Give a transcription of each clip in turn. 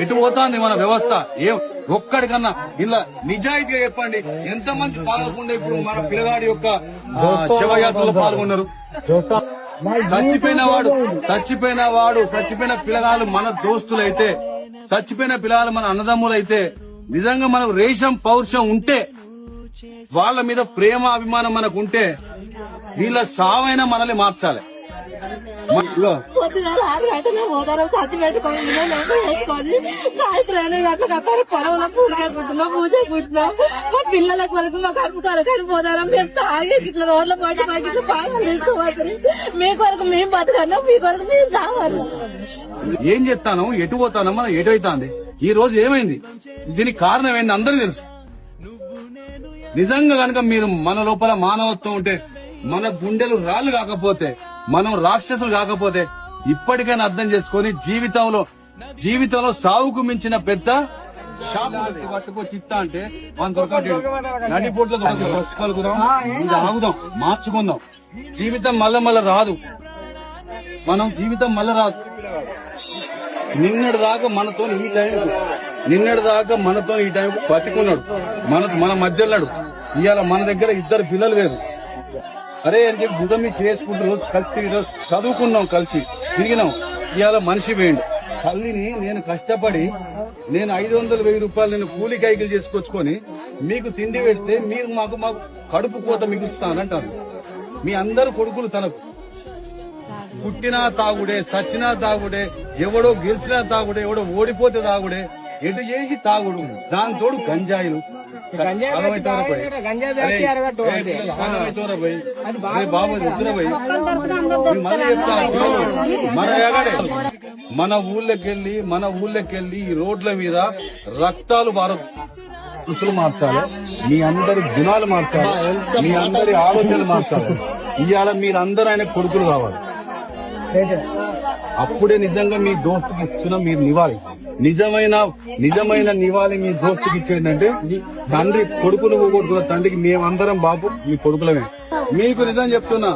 ఎటు పోతాంది మన వ్యవస్థ? ఒక్కడికన్నా ఇలా నిజాయితీగా చెప్పండి, ఎంతమంది పాల్గొండే ఇప్పుడు మన పిల్లగాడి యొక్క శవయాత్రలో పాల్గొన్నారు? చచ్చిపోయిన పిల్లగాళ్ళు మన దోస్తులైతే, చచ్చిపోయిన పిల్లగాళ్ళు మన అన్నదమ్ములైతే, నిజంగా మనకు రేషం పౌరుషం ఉంటే, వాళ్ళ మీద ప్రేమ అభిమానం మనకు ఉంటే, వీళ్ళ సావైనా మనల్ని మార్చాలి. పొద్దుగాల 6 గంటలకు పోతారు, సత్తి పెట్టుకొని వేసుకొని సాయంత్రం గంటలకు పొలంలో పూజకుంటున్నాం, పూజకుంటున్నాం. మా పిల్లల కొరకు మా కడుపు కొరకు పోతారా? మేము తాగేసి ఇట్లా రోడ్ల పట్టి మాకు ఇట్లా బాగా తీసుకోవాలి. మీ కొరకు మేము బతకన్నాం, మీ కొరకు మేము చావాలి. ఏం చెప్తాను, ఎటు పోతాను, మనం ఎటు అవుతాంది? ఈ రోజు ఏమైంది? దీనికి కారణం ఏంది అందరికీ తెలుసు. నిజంగా కనుక మీరు మన లోపల మానవత్వం ఉంటే, మన గుండెలు రాళ్లు కాకపోతే, మనం రాక్షసులు కాకపోతే, ఇప్పటికైనా అర్థం చేసుకుని జీవితంలో సావుకు మించిన పెద్ద షాపు పట్టుకొచ్చి ఇస్తా అంటే మన దొరకదు. నడిపోట్లో పలుకుదాం, ఇది ఆగుదాం, మార్చుకుందాం. జీవితం మళ్ళా రాదు, మనం జీవితం మళ్ళా రాదు. నిన్నటి దాకా మనతో ఈ టైంకు బతికున్నాడు, మన మధ్యలో. ఇవాళ మన దగ్గర 2 పిల్లలు లేరు. అరే అని చెప్పి బుధం మీద చేసుకుంటూ రోజు కలిసి చదువుకున్నాం, కలిసి తిరిగినాం. ఇవాళ మనిషి వేయండి. తల్లిని నేను కష్టపడి 500-1000 రూపాయలు నేను కూలి కైకిలు చేసుకొచ్చుకొని మీకు తిండి పెడితే మీరు మాకు కడుపు కోత మిగులుస్తానంటారు. మీ అందరు కొడుకులు తనకు పుట్టినా తాగుడే, సచ్చినా తాగుడే, ఎవడో గెలిచినా తాగుడే, ఎవడో ఓడిపోతే తాగుడే, ఎటు చేసి తాగుడు. దాని తోడు గంజాయిలు మన ఊళ్ళకెళ్ళి ఈ రోడ్ల మీద రక్తాలు దుస్తులు మార్చాలి, మీ అందరి గుణాలు మార్చాలి, మీ అందరి ఆలోచనలు మార్చాలి. ఇవాళ మీరందరూ ఆయన కొడుకులు కావాలి. అప్పుడే నిజంగా మీ దోస్తుకి ఇచ్చిన మీరు నివాలి. నిజమైన నివాలి మీ దోస్తుకి ఇచ్చేటంటే, తండ్రి కొడుకును కొడుకున్న తండ్రికి మేమందరం బాబు మీ కొడుకులమే. మీకు నిజం చెప్తున్నా,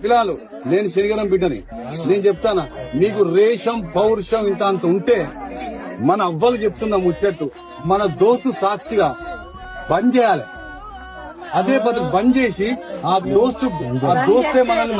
పిల్లలు, నేను శనిగరం బిడ్డని, నేను చెప్తానా, మీకు రేషం పౌరుషం ఇంత అంత ఉంటే, మన అవ్వలు చెప్తున్నా ముచ్చట్టు, మన దోస్తు సాక్షిగా బంద్ చేయాలి. అదే పద్ధతి బంద్ చేసి ఆ దోస్తే మనల్ని